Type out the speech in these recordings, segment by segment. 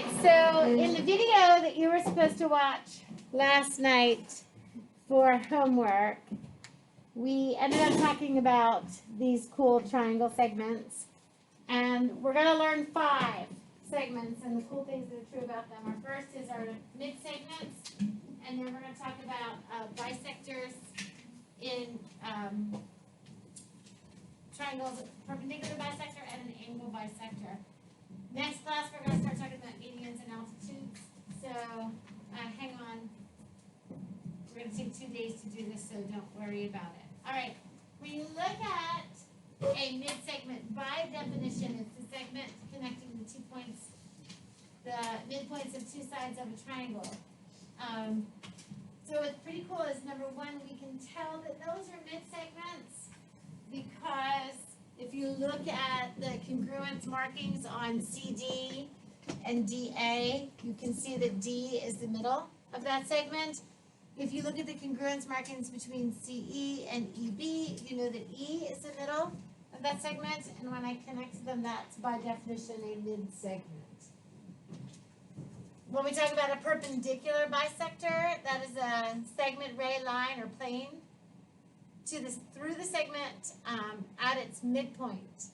right, so in the video that you were supposed to watch last night for homework, we ended up talking about these cool triangle segments, and we're going to learn 5 segments and the cool things that are true about them. Our first is our mid-segments, and then we're going to talk about bisectors in triangles, perpendicular bisector and an angle bisector. Next class, we're going to start talking about medians and altitudes. So hang on. We're going to take 2 days to do this, so don't worry about it. All right. When you look at a mid-segment, by definition, it's the segment connecting the 2 points, the midpoints of 2 sides of a triangle. So what's pretty cool is, number one, we can tell that those are mid-segments because if you look at the congruence markings on CD and DA, you can see that D is the middle of that segment. If you look at the congruence markings between CE and EB, you know that E is the middle of that segment, and when I connect them, that's by definition a mid-segment. When we talk about a perpendicular bisector, that is a segment, ray, line, or plane through the segment at its midpoint.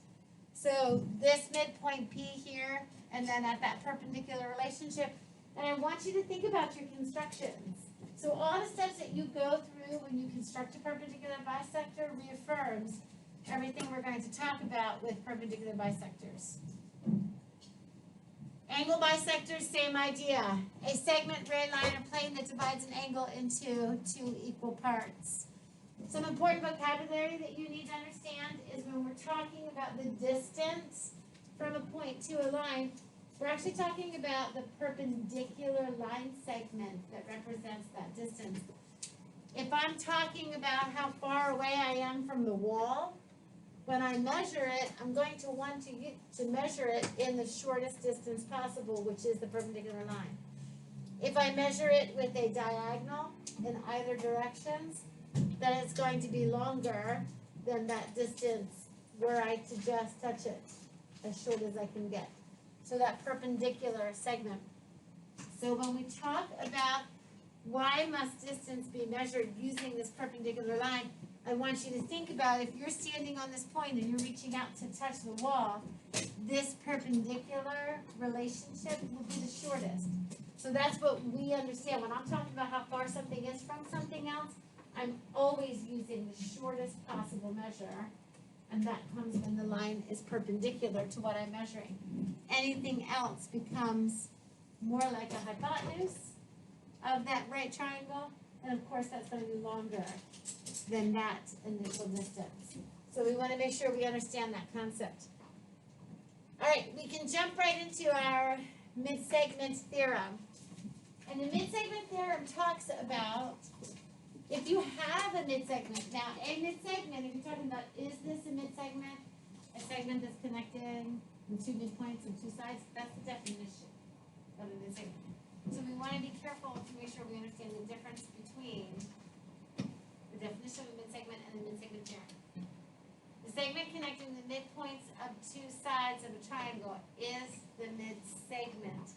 So this midpoint P here, and then at that perpendicular relationship. And I want you to think about your constructions. So all the steps that you go through when you construct a perpendicular bisector reaffirms everything we're going to talk about with perpendicular bisectors. Angle bisectors, same idea. A segment, ray, line, or plane that divides an angle into 2 equal parts. Some important vocabulary that you need to understand is when we're talking about the distance from a point to a line, we're actually talking about the perpendicular line segment that represents that distance. If I'm talking about how far away I am from the wall, when I measure it, I'm going to want to measure it in the shortest distance possible, which is the perpendicular line. If I measure it with a diagonal in either directions, then it's going to be longer than that distance were I to just touch it, as short as I can get. So that perpendicular segment. So when we talk about why must distance be measured using this perpendicular line, I want you to think about if you're standing on this point and you're reaching out to touch the wall, this perpendicular relationship will be the shortest. So that's what we understand. When I'm talking about how far something is from something else, I'm always using the shortest possible measure, and that comes when the line is perpendicular to what I'm measuring. Anything else becomes more like a hypotenuse of that right triangle, and of course that's going to be longer than that initial distance. So we want to make sure we understand that concept. All right, we can jump right into our mid-segment theorem. And the mid-segment theorem talks about if you have a mid-segment. Now, a mid-segment, if you're talking about, is this a mid-segment? A segment that's connecting the 2 midpoints and 2 sides? That's the definition of a mid-segment. So we want to be careful to make sure we understand the difference between the definition of a mid-segment and the mid-segment theorem. The segment connecting the midpoints of 2 sides of a triangle is the mid-segment.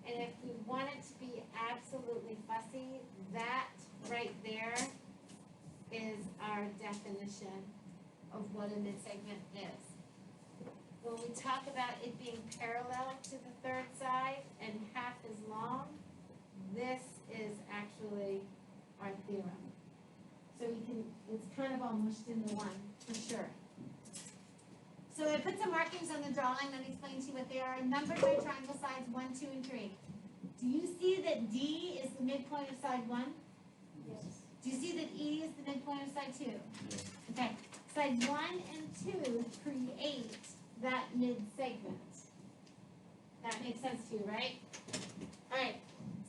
And if we want it to be absolutely fussy, that right there is our definition of what a mid-segment is. When we talk about it being parallel to the third side and half as long, this is actually our theorem. So it's kind of all mushed into one, for sure. So I put some markings on the drawing. Let me explain to you what they are. Numbered by triangle sides 1, 2, and 3. Do you see that D is the midpoint of side 1? Yes. Do you see that E is the midpoint of side 2? Yes. Okay. Side 1 and 2 create that mid-segment. That makes sense to you, right? All right.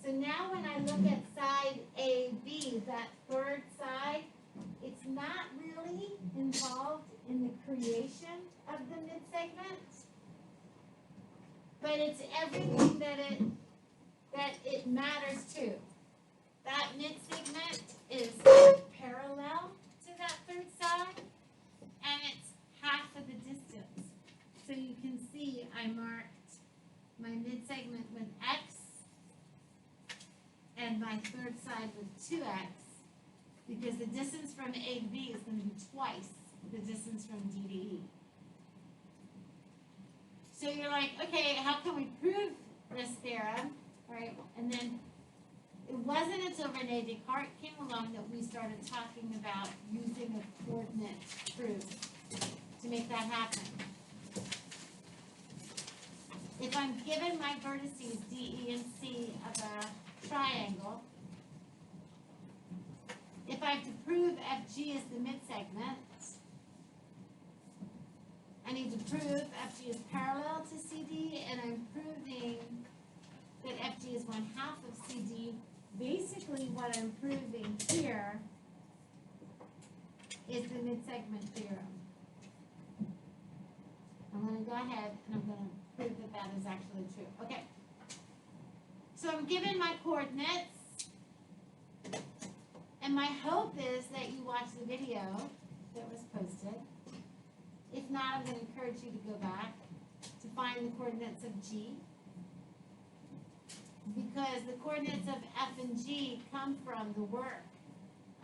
So now when I look at side AB, that third side, it's not really involved in the creation of the mid-segment, but it's everything that it matters to. That mid-segment is parallel to that third side, and it's half of the distance. So you can see I marked my mid-segment with x and my third side with 2x, because the distance from A to B is going to be twice the distance from D to E. So you're like, okay, how can we prove this theorem, right? And then it wasn't until Rene Descartes came along that we started talking about using a coordinate proof to make that happen. If I'm given my vertices D, E, and C of a triangle, if I have to prove FG is the midsegment, I need to prove FG is parallel to CD, and I'm proving that FG is 1/2 of CD. Basically, what I'm proving here is the midsegment theorem. I'm going to go ahead and I'm going to prove that that is actually true. Okay. So I'm given my coordinates, and my hope is that you watch the video that was posted. If not, I'm going to encourage you to go back to find the coordinates of G, because the coordinates of F and G come from the work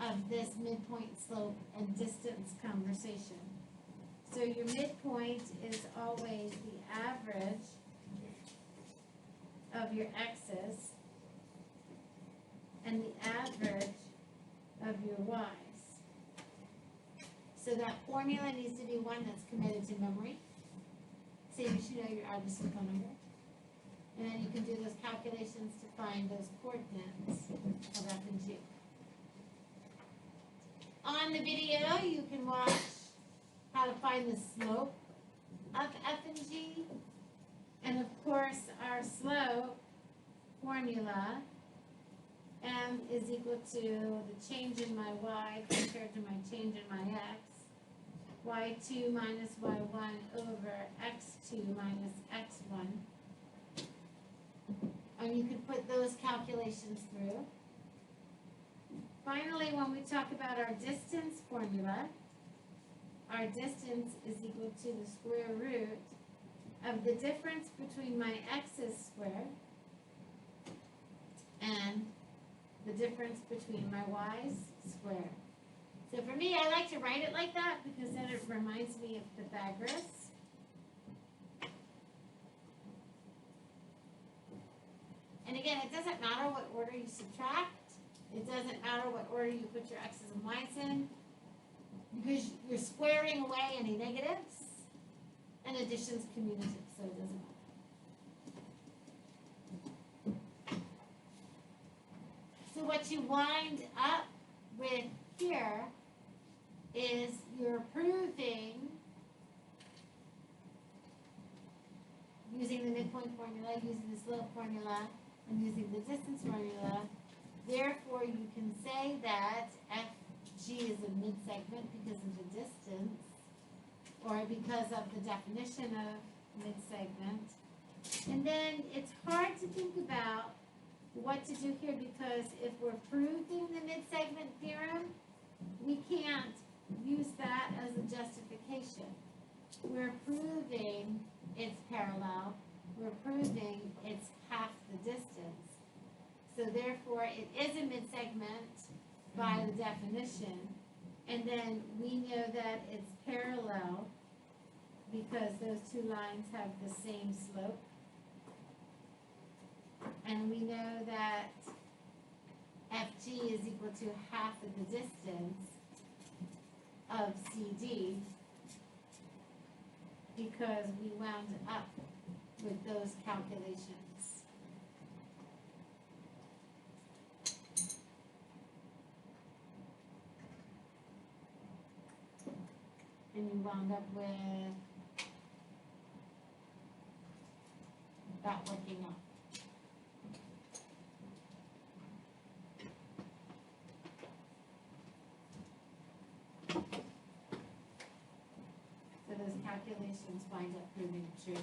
of this midpoint slope and distance conversation. So your midpoint is always the average of your x's and the average of your y's. So that formula needs to be one that's committed to memory. Same as you know your average simple number. And then you can do those calculations to find those coordinates of F and G. On the video, you can watch how to find the slope of F and G. And of course, our slope formula, M is equal to the change in my y compared to my change in my x. y2 minus y1 over x2 minus x1. And you can put those calculations through. Finally, when we talk about our distance formula, our distance is equal to the square root of the difference between my x's squared and the difference between my y's squared. So for me, I like to write it like that because then it reminds me of Pythagoras. And again, it doesn't matter what order you subtract. It doesn't matter what order you put your x's and y's in, because you're squaring away any negatives, and addition's commutative, so it doesn't matter. So what you wind up with here is you're proving, using the midpoint formula, using the slope formula, and using the distance formula. Therefore, you can say that FG is a midsegment because of the distance, or because of the definition of midsegment. And then it's hard to think about what to do here, because if we're proving the midsegment theorem, we can't use that as a justification. We're proving it's parallel. We're proving it's half the distance. So therefore, it is a midsegment by the definition. And then we know that it's parallel because those two lines have the same slope. And we know that FG is equal to half of the distance of CD, because we wound up with those calculations. And you wound up with that working out. So those calculations wind up proving true.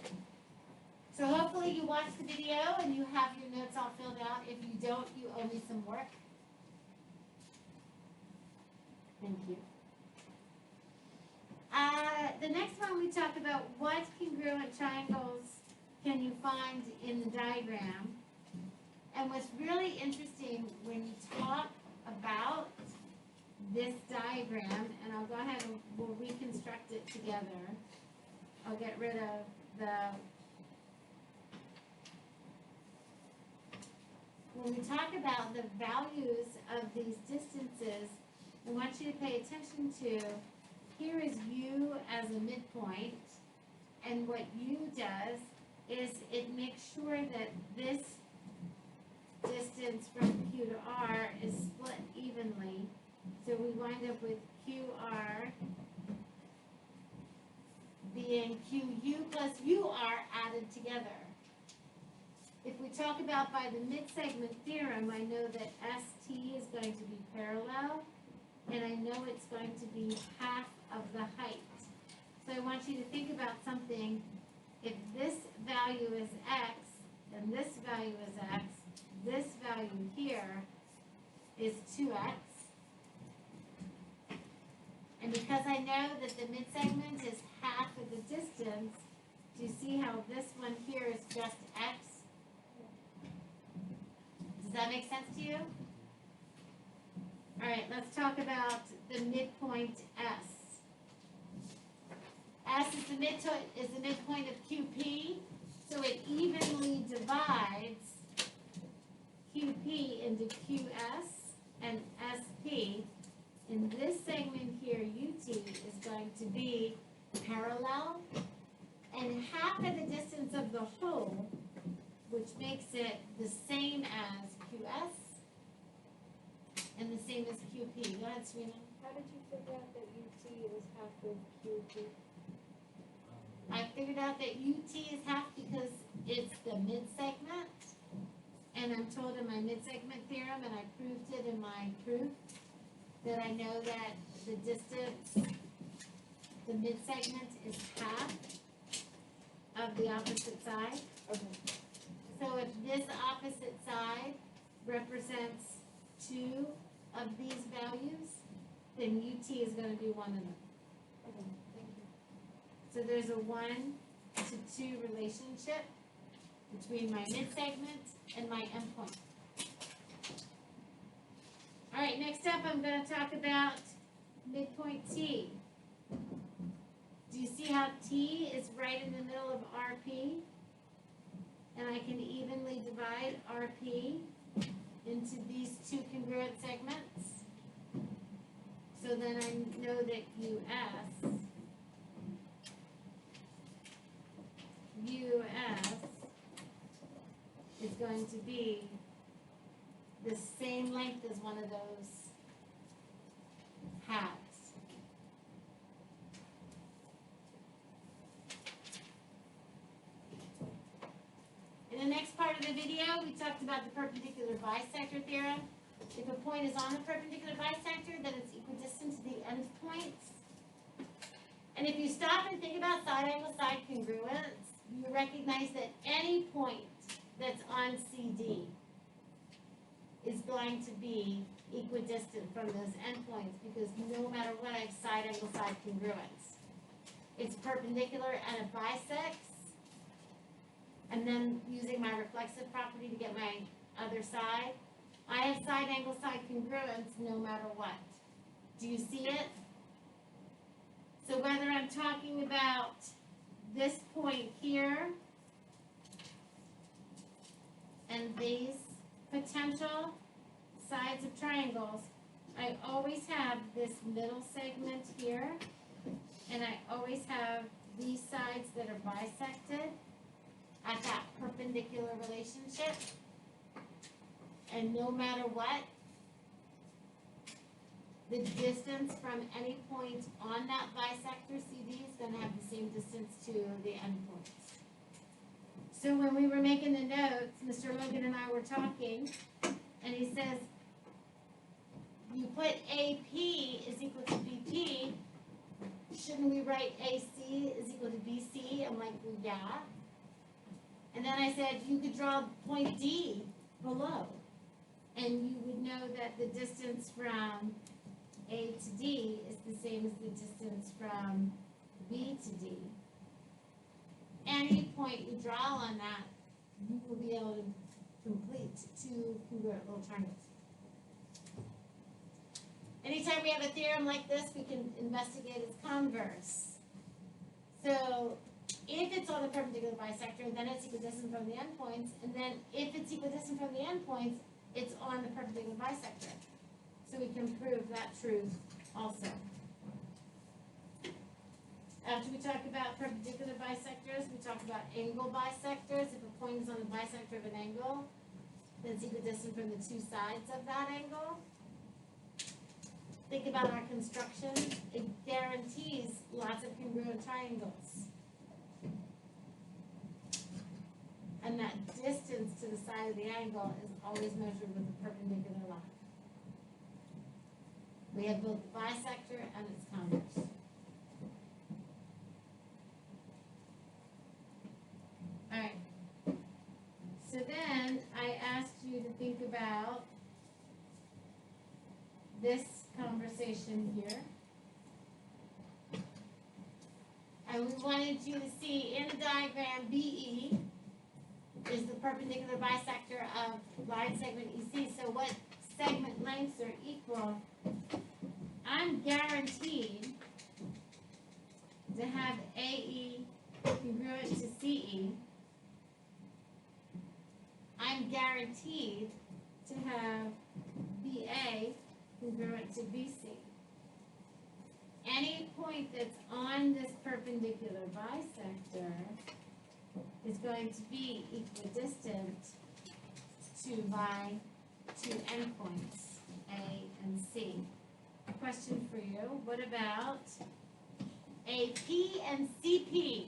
So hopefully you watched the video and you have your notes all filled out. If you don't, you owe me some work. Thank you. The next one we talk about what congruent triangles can you find in the diagram? And what's really interesting when you talk about this diagram, and I'll go ahead and we'll reconstruct it together. I'll get rid of when we talk about the values of these distances, I want you to pay attention to, here is U as a midpoint, and what U does is it makes sure that this distance from Q to R is split evenly. So we wind up with QR being QU plus UR added together. If we talk about by the mid-segment theorem, I know that ST is going to be parallel, and I know it's going to be half of the height. So I want you to think about something. If this value is X, and this value is X, this value here is 2X. And because I know that the mid-segment is half of the distance, do you see how this one here is just X? Does that make sense to you? All right, let's talk about the midpoint S. S is the midpoint of QP, so it evenly divides QP into QS and SP. In this segment here, UT is going to be parallel, and half of the distance of the whole, which makes it the same as QS and the same as QP. Go ahead, Serena. How did you figure out that UT is half of QP? I figured out that UT is half because it's the mid-segment, and I'm told in my mid-segment theorem, and I proved it in my proof, that I know that the distance, the mid-segment is half of the opposite side. Okay. So if this opposite side represents two of these values, then UT is going to be one of them. Okay. Thank you. So there's a 1 to 2 relationship between my mid-segment and my endpoint. All right, next up I'm going to talk about midpoint T. Do you see how T is right in the middle of RP? And I can evenly divide RP into these two congruent segments. So then I know that US is going to be the same length as one of those halves. In the next part of the video, we talked about the perpendicular bisector theorem. If a point is on the perpendicular bisector, then it's equidistant to the endpoints. And if you stop and think about side angle side congruence, you recognize that any point that's on CD is going to be equidistant from those endpoints, because no matter what, I have side angle side congruence. It's perpendicular and it bisects, and then using my reflexive property to get my other side, I have side angle side congruence no matter what. Do you see it? So whether I'm talking about this point here and these potential sides of triangles, I always have this middle segment here, and I always have these sides that are bisected at that perpendicular relationship. And no matter what, the distance from any point on that bisector CD is going to have the same distance to the endpoints. So when we were making the notes, Mr. Logan and I were talking, and he says, you put AP is equal to BP, shouldn't we write AC is equal to BC? I'm like, well, yeah. And then I said, you could draw point D below, and you would know that the distance from A to D is the same as the distance from B to D. any point you draw on that, you will be able to complete two congruent little triangles. Anytime we have a theorem like this, we can investigate its converse. So if it's on the perpendicular bisector, then it's equidistant from the endpoints, and then if it's equidistant from the endpoints, it's on the perpendicular bisector. So we can prove that truth also. After we talk about perpendicular bisectors, we talk about angle bisectors. If a point is on the bisector of an angle, then it's equidistant from the two sides of that angle. Think about our construction. It guarantees lots of congruent triangles. And that distance to the side of the angle is always measured with a perpendicular line. We have both the bisector and its converse. Alright. So then I asked you to think about this conversation here. And we wanted you to see in the diagram BE is the perpendicular bisector of line segment EC. So what segment lengths are equal? I'm guaranteed to have AE congruent to CE. I'm guaranteed to have BA congruent to BC. Any point that's on this perpendicular bisector is going to be equidistant to my two endpoints, A and C. A question for you, what about AP and CP?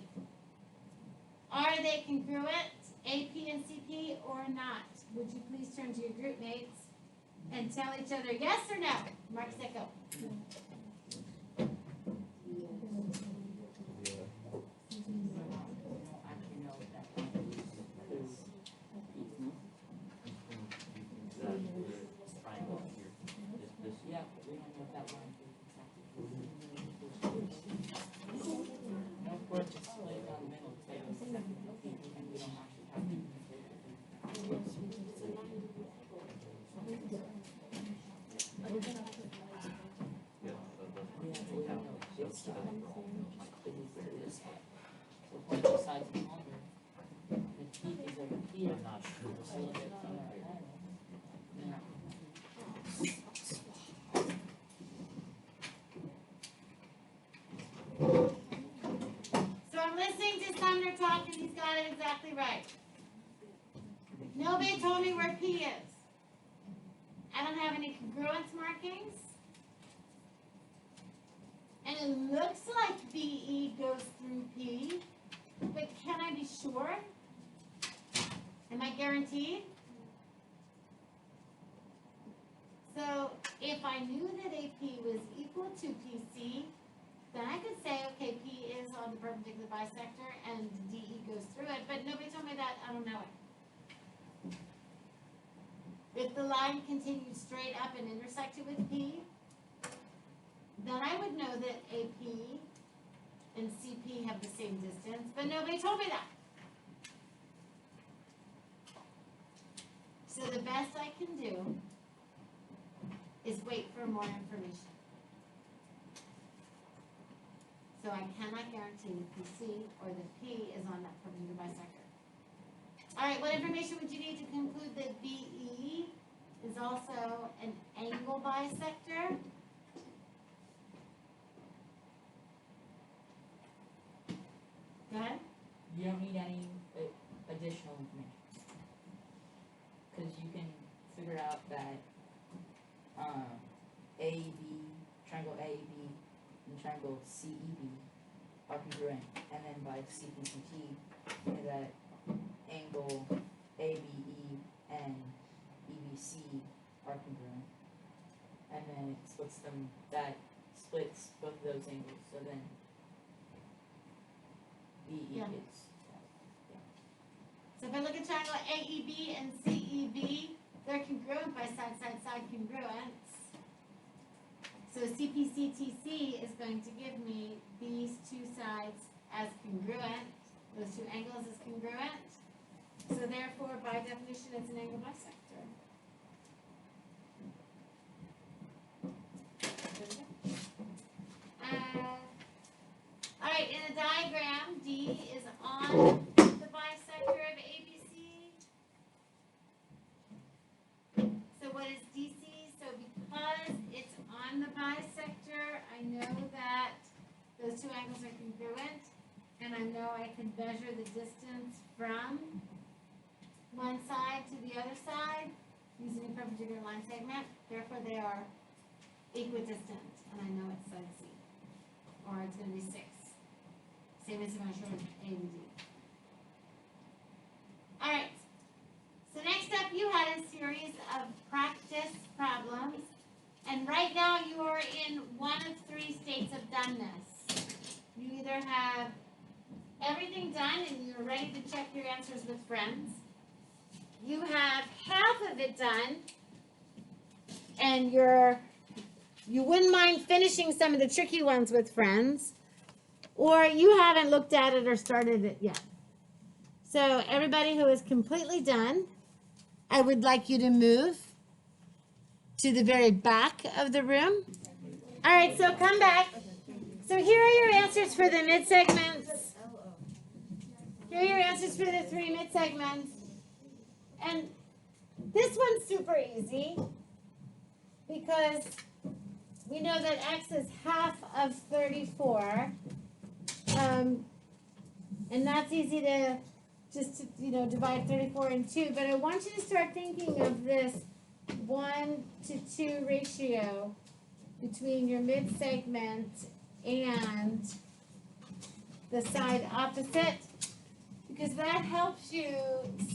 Are they congruent, AP and CP, or not? Would you please turn to your group mates and tell each other yes or no? Mark Sicko. So I'm listening to Sumner talk and he's got it exactly right. Nobody told me where P is. I don't have any congruence markings. And it looks like BE goes through P, but can I be sure? Am I guaranteed? So if I knew that AP was equal to PC, then I could say, okay, P is on the perpendicular bisector and DE goes through it, but nobody told me that, I don't know it. If the line continued straight up and intersected with P, then I would know that AP and CP have the same distance, but nobody told me that. So the best I can do is wait for more information. So I cannot guarantee that PC or that P is on that perpendicular bisector. All right, what information would you need to conclude that BE is also an angle bisector? Go ahead. You don't need any additional information. Because you can figure out that AEB, triangle AEB, and triangle CEB are congruent. And then by CPCT, that angle ABE and EBC are congruent. And then it splits them, that splits both of those angles. So then BE Yeah. is. So if I look at triangle AEB and CEB, they're congruent by side-side-side congruence. So CPCTC is going to give me these two sides as congruent. Those two angles is congruent. So therefore, by definition, it's an angle bisector. Alright, in the diagram, D is on the bisector of ABC. So what is DC? So because it's on the bisector, I know that those two angles are congruent, and I know I can measure the distance from one side to the other side using a perpendicular line segment. Therefore, they are equidistant, and I know it's side C, or it's going to be 6. Same as if I showed A and D. Alright, so next up you had a series of practice problems, and right now you are in one of 3 states of doneness. You either have everything done and you're ready to check your answers with friends. You have half of it done, and you wouldn't mind finishing some of the tricky ones with friends, or you haven't looked at it or started it yet. So everybody who is completely done, I would like you to move to the very back of the room. All right, so come back. So here are your answers for the mid-segments. Here are your answers for the 3 mid-segments. And this one's super easy because we know that x is half of 34. And that's easy to just divide 34 in 2. But I want you to start thinking of this 1-to-2 ratio between your mid-segment and the side opposite, because that helps you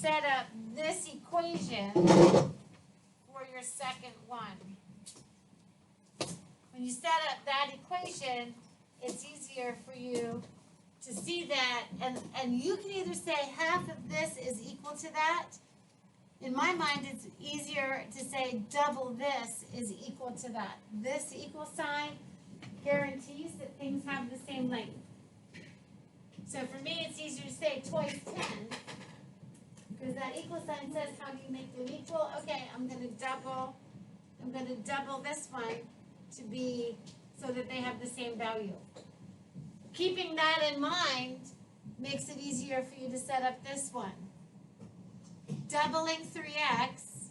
set up this equation for your second one. When you set up that equation, it's easier for you to see that, and you can either say half of this is equal to that. In my mind, it's easier to say double this is equal to that. This equal sign guarantees that things have the same length. So for me, it's easier to say twice 10, because that equal sign says how do you make them equal? Okay, I'm going to double this one to be so that they have the same value. Keeping that in mind makes it easier for you to set up this one. Doubling 3x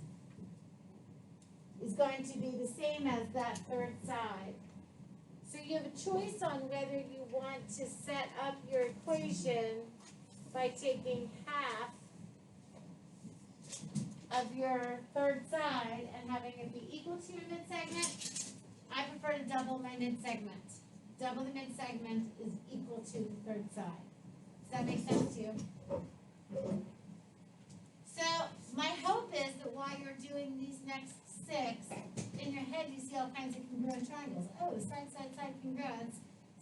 is going to be the same as that third side. So you have a choice on whether you want to set up your equation by taking half of your third side and having it be equal to your mid-segment. I prefer to double my mid-segment. Double the mid-segment is equal to the third side. Does that make sense to you? So my hope is that while you're doing these next 6, in your head you see all kinds of congruent triangles. Oh, side, side, side congruence,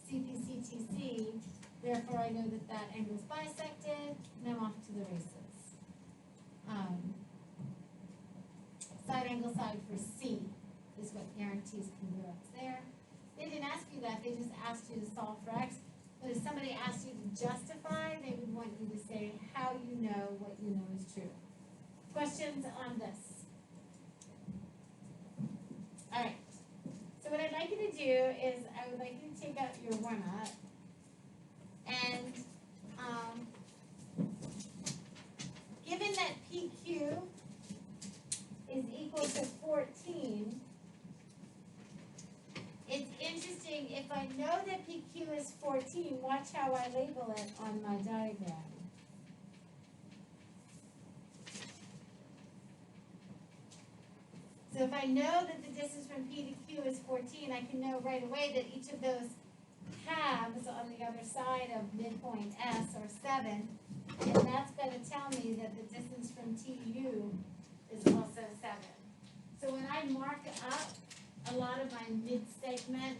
CPCTC. Therefore, I know that that angle is bisected, and I'm off to the races. Side angle side for C is what guarantees congruence there. They didn't ask you that, they just asked you to solve for x. But if somebody asked you to justify, they would want you to say how you know what you know is true. Questions on this? All right. So what I'd like you to do is I would like you to take out your warm-up and given that PQ is equal to 14, it's interesting, if I know that PQ is 14, watch how I label it on my diagram. So if I know that the distance from P to Q is 14, I can know right away that each of those halves on the other side of midpoint S are 7, and that's going to tell me that the distance from T to U is also 7. So when I mark up a lot of my mid-segment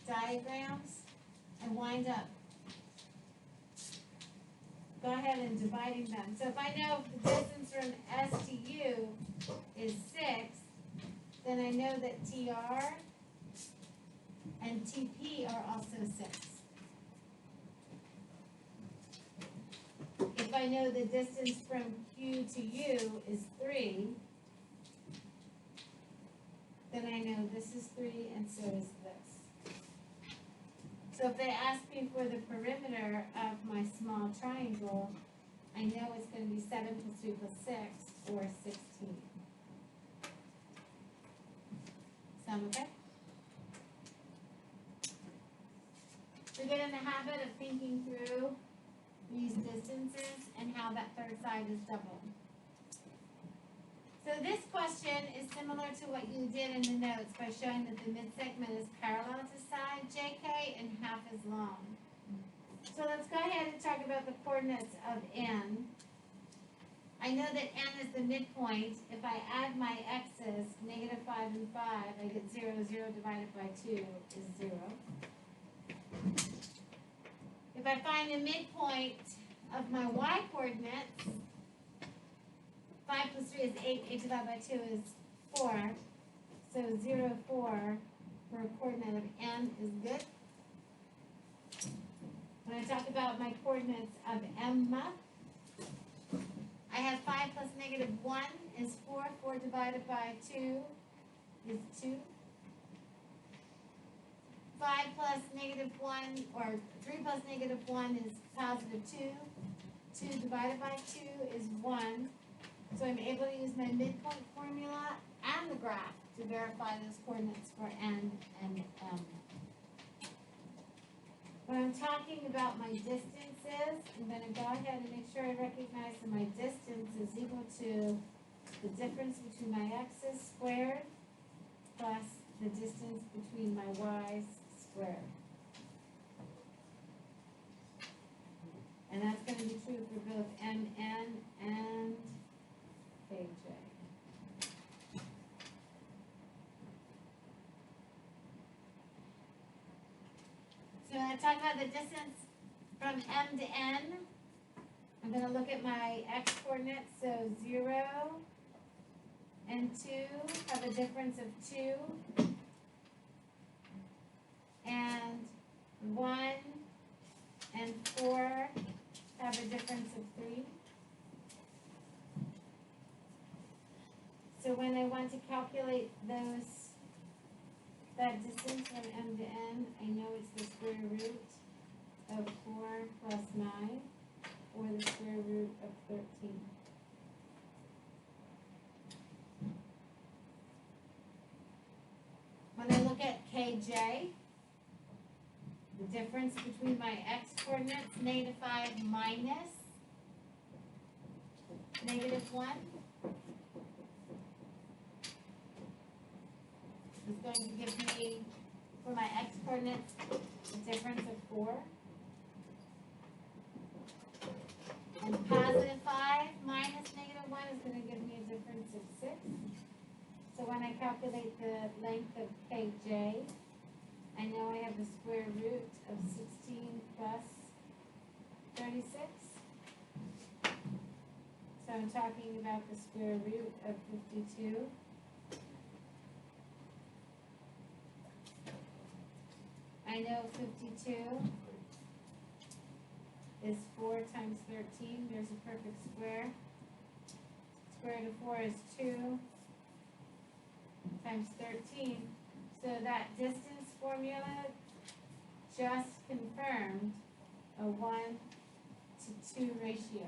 diagrams, I wind up go ahead and dividing them. So if I know the distance from S to U is 6, then I know that TR and TP are also 6. I know the distance from Q to U is 3, then I know this is 3 and so is this. So if they ask me for the perimeter of my small triangle, I know it's going to be 7 plus 3 plus 6, or 16. Sound okay? So get in the habit of thinking through these distances and how that third side is doubled. So this question is similar to what you did in the notes by showing that the midsegment is parallel to side JK and half as long. So let's go ahead and talk about the coordinates of N. I know that N is the midpoint. If I add my x's, negative 5 and 5, I get 0, 0 divided by 2 is 0. If I find the midpoint of my y coordinates, 5 plus 3 is 8, 8 divided by 2 is 4. So 0, 4 for a coordinate of N is good. When I talk about my coordinates of M, I have 5 plus negative 1 is 4. 4 divided by 2 is 2. 5 plus negative 1, or 3 plus negative 1 is positive 2. 2 divided by 2 is 1. So I'm able to use my midpoint formula and the graph to verify those coordinates for N and M. When I'm talking about my distances, I'm going to go ahead and make sure I recognize that my distance is equal to the difference between my x's squared plus the distance between my y's squared. And that's going to be true for both MN and KJ. So when I talk about the distance from M to N, I'm going to look at my x coordinates. So 0 and 2 have a difference of 2. And 1 and 4 have a difference of 3. So when I want to calculate that distance from M to N, I know it's the square root of 4 plus 9, or the square root of 13. When I look at KJ, the difference between my x coordinates, negative 5 minus negative 1, is going to give me, for my x coordinates, a difference of 4. And positive 5 minus negative 1 is going to give me a difference of 6. So when I calculate the length of KJ, I know I have the square root of 16 plus 36. So I'm talking about the square root of 52. I know 52 is 4 times 13. There's a perfect square. Square root of 4 is 2 times 13. So that distance formula just confirmed a 1 to 2 ratio.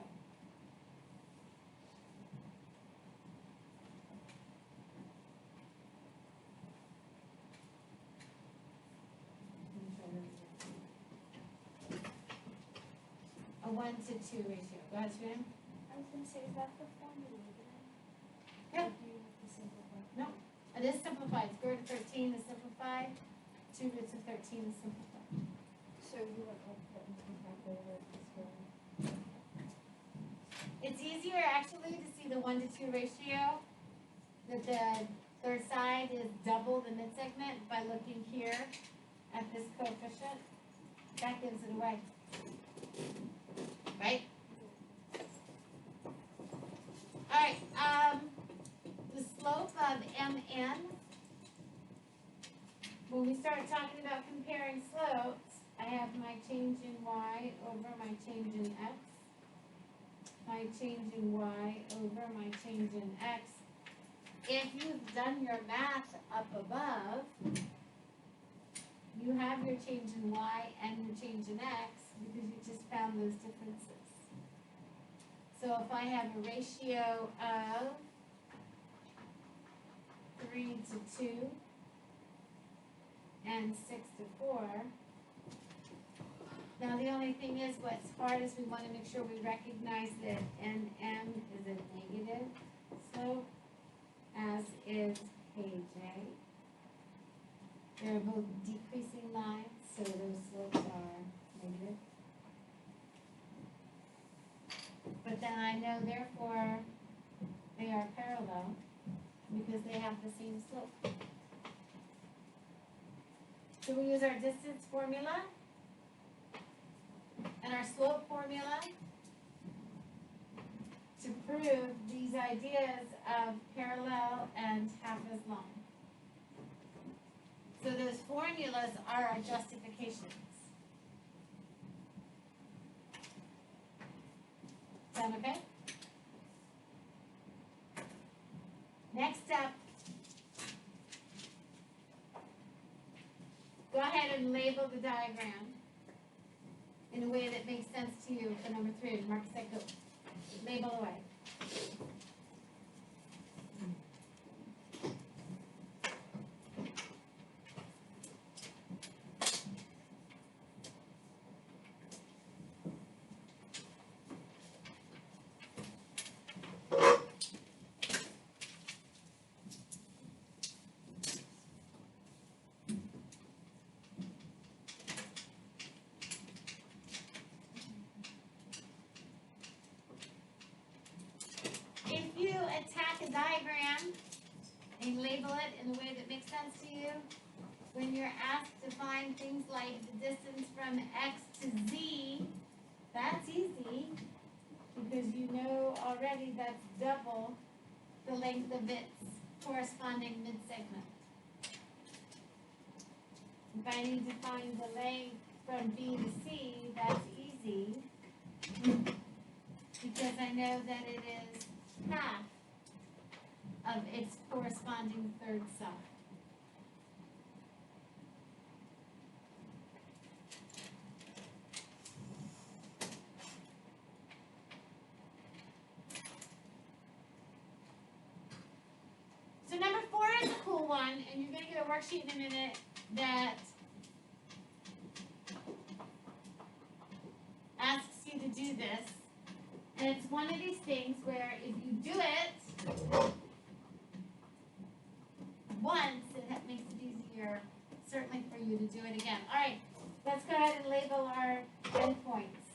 A 1 to 2 ratio. Go ahead, Shannon. I was gonna say, is that the formula again? Yep. Or do you have to simplify? No, it is simplified. Square root of 13 is simplified. 2 roots of 13 is simplified. So you want to put into the calculator as well? It's easier actually to see the 1 to 2 ratio, that the third side is double the midsegment by looking here at this coefficient. That gives it away. Right? Alright, the slope of MN, when we start talking about comparing slopes, I have my change in y over my change in x. my change in y over my change in x. If you've done your math up above, you have your change in y and your change in x because you just found those differences. So if I have a ratio of 3 to 2 and 6 to 4, now the only thing is what's hard is we want to make sure we recognize that NM is a negative slope, as is KJ. They're both decreasing lines, so those slopes are negative. But then I know therefore they are parallel because they have the same slope. So we use our distance formula and our slope formula to prove these ideas of parallel and half as long. So those formulas are our justifications. Sound okay? Next up, go ahead and label the diagram in a way that makes sense to you for number 3. Mark, set, go. Label away. If you attack a diagram and label it in a way that makes sense to you, when you're asked to find things like the distance from x to z, that's easy because you know already that's double the length of its corresponding mid-segment. If I need to find the length from B to C, that's easy because I know that it is half of its corresponding third side. So number 4 is a cool one, and you're going to get a worksheet in a minute that asks you to do this. And it's one of these things where if you do it once, it makes it easier, certainly for you to do it again. All right, let's go ahead and label our endpoints.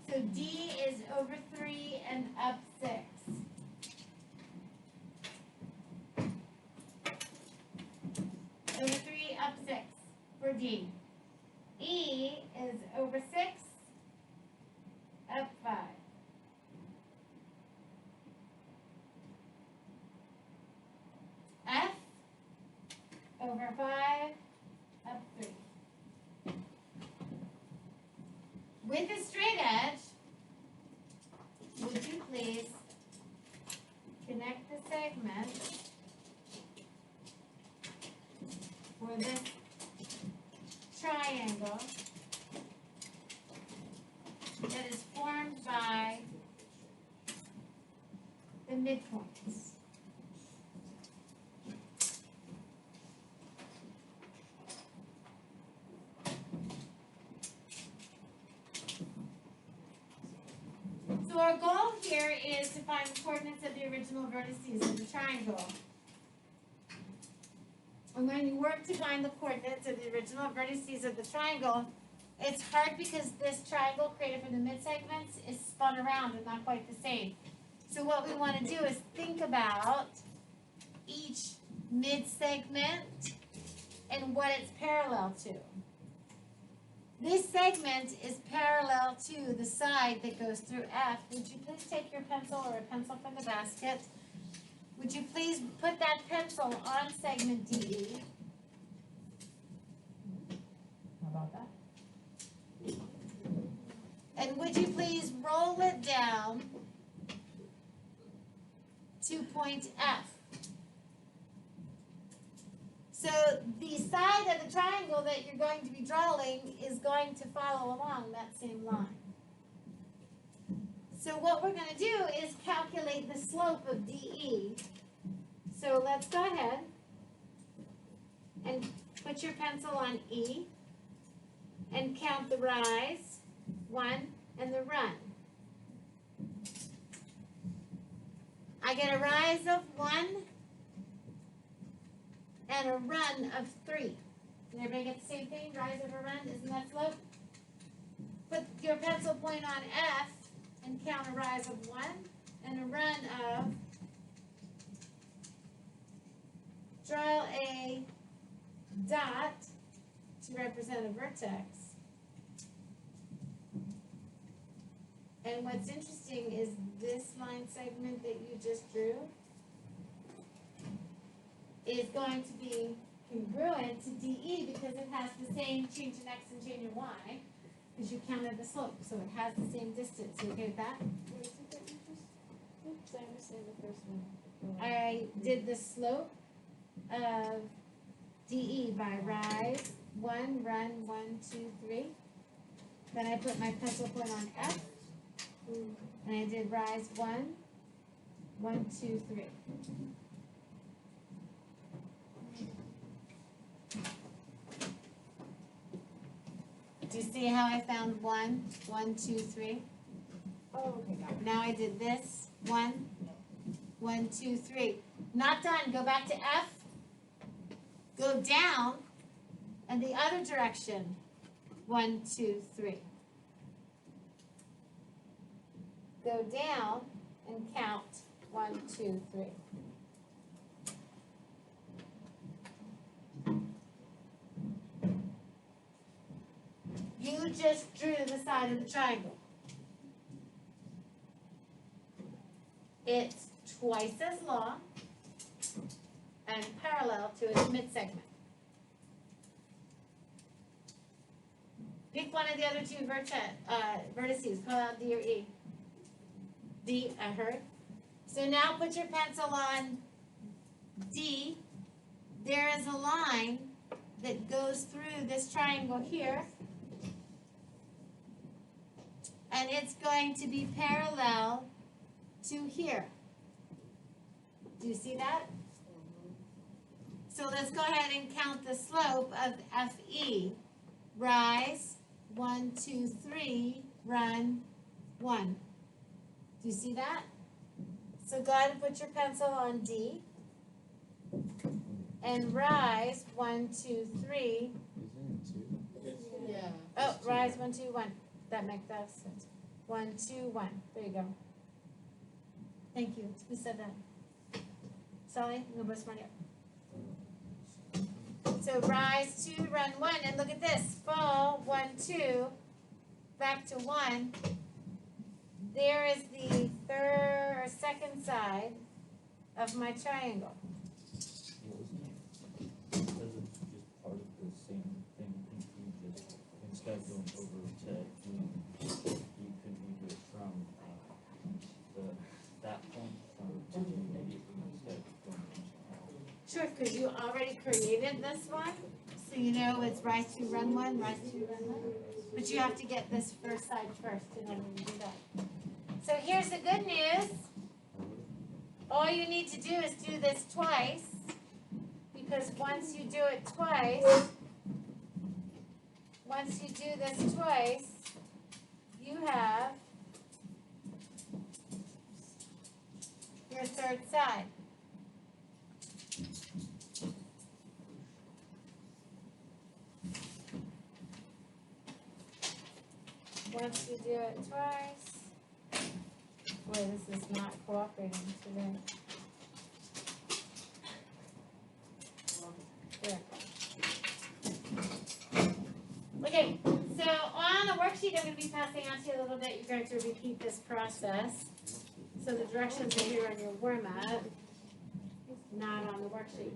So D is over 3 and up 6. Over 3, up 6 for D. E is over 6, up 5. F over 5, up 3. With a straight edge, would you please connect the segment for this triangle that is formed by the midpoints? So our goal here is to find the coordinates of the original vertices of the triangle. And when you work to find the coordinates of the original vertices of the triangle, it's hard because this triangle created from the mid-segments is spun around and not quite the same. So what we want to do is think about each mid-segment and what it's parallel to. This segment is parallel to the side that goes through F. Would you please take your pencil or a pencil from the basket? Would you please put that pencil on segment DE? How about that? And would you please roll it down to point F. So the side of the triangle that you're going to be drawing is going to follow along that same line. So what we're going to do is calculate the slope of DE. So let's go ahead and put your pencil on E and count the rise, 1, and the run. I get a rise of 1 and a run of 3. Did everybody get the same thing? Rise over run, isn't that slope? Put your pencil point on F and count a rise of 1 and a run of, draw a dot to represent a vertex. And what's interesting is this line segment that you just drew is going to be congruent to DE because it has the same change in X and change in Y because you counted the slope, so it has the same distance. You okay with that? What is it that you just, oops, I understand the first one. I did the slope of DE by rise, 1, run, 1, 2, 3. Then I put my pencil point on F, and I did rise 1, 1, 2, 3. Do you see how I found 1, 1, 2, 3? Oh, okay, got it. Now I did this, 1, 1, 2, 3. Not done, go back to F, go down, and the other direction, 1, 2, 3. Go down and count 1, 2, 3. You just drew the side of the triangle. It's twice as long and parallel to its midsegment. Pick one of the other two vertices. Call out D or E. D, I heard. So now put your pencil on D. There is a line that goes through this triangle here. And it's going to be parallel to here. Do you see that? So let's go ahead and count the slope of FE. Rise, 1, 2, 3, run, 1. Do you see that? So go ahead and put your pencil on D. And rise, 1, 2, 3. Yeah. Oh, rise, 1, 2, 1. That makes that sense. 1, 2, 1. There you go. Thank you. Who said that? Sally, I'm gonna smart up. So rise 2, run 1, and look at this. Fall 1, 2, back to 1. There is the second side of my triangle. Because it's just part of the same thing, you just, instead of going over to E, you could redo it from that point to immediately instead of going to Sure, because you already created this one. So you know it's rise 2, run 1, rise 2, run 1. But you have to get this first side first in order to do that. So here's the good news. All you need to do is do this twice. Because once you do it twice, you have your third side. Once you do it twice, boy, this is not cooperating today. There. Okay, so on the worksheet I'm going to be passing out to you a little bit. You're going to repeat this process. So the directions are here on your warm-up, not on the worksheet.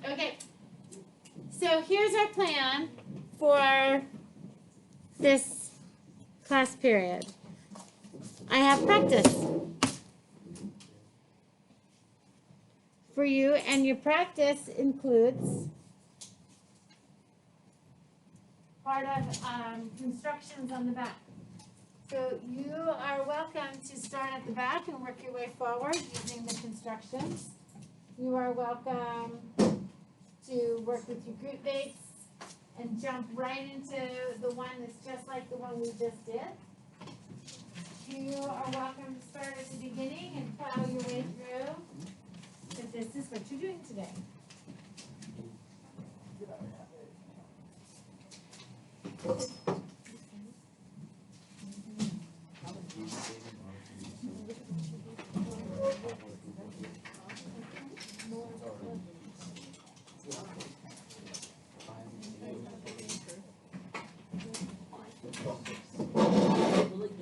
Okay, so here's our plan for this class period. I have practice. for you, and your practice includes part of constructions on the back. So you are welcome to start at the back and work your way forward using the constructions. You are welcome to work with your group mates and jump right into the one that's just like the one we just did. You are welcome to start at the beginning and plow your way through, because this is what you're doing today.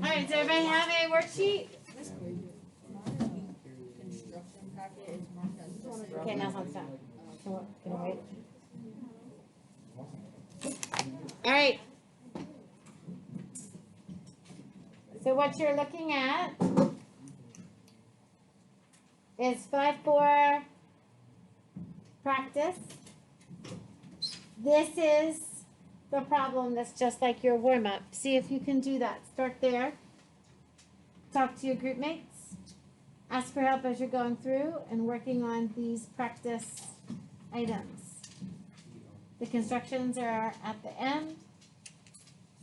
Alright, does everybody have a worksheet? Okay, now let's stop. Can I wait? Alright. So what you're looking at is 5-4 practice. This is the problem that's just like your warm-up. See if you can do that. Start there. Talk to your group mates. Ask for help as you're going through and working on these practice items. The constructions are at the end.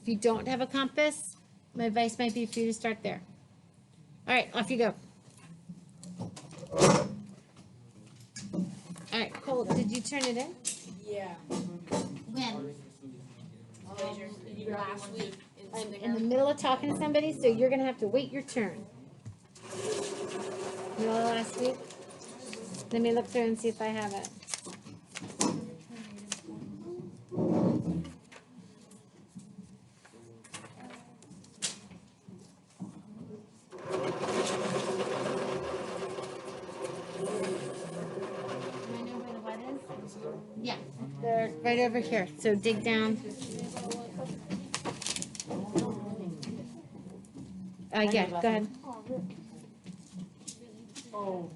If you don't have a compass, my advice might be for you to start there. All right, off you go. All right, Cole, did you turn it in? Yeah. When? Last week. I'm in the middle of talking to somebody, so you're gonna have to wait your turn. Middle of last week? Let me look through and see if I have it. Do I know where the what is? Yeah, they're right over here, so dig down. Yeah, go ahead. Oh.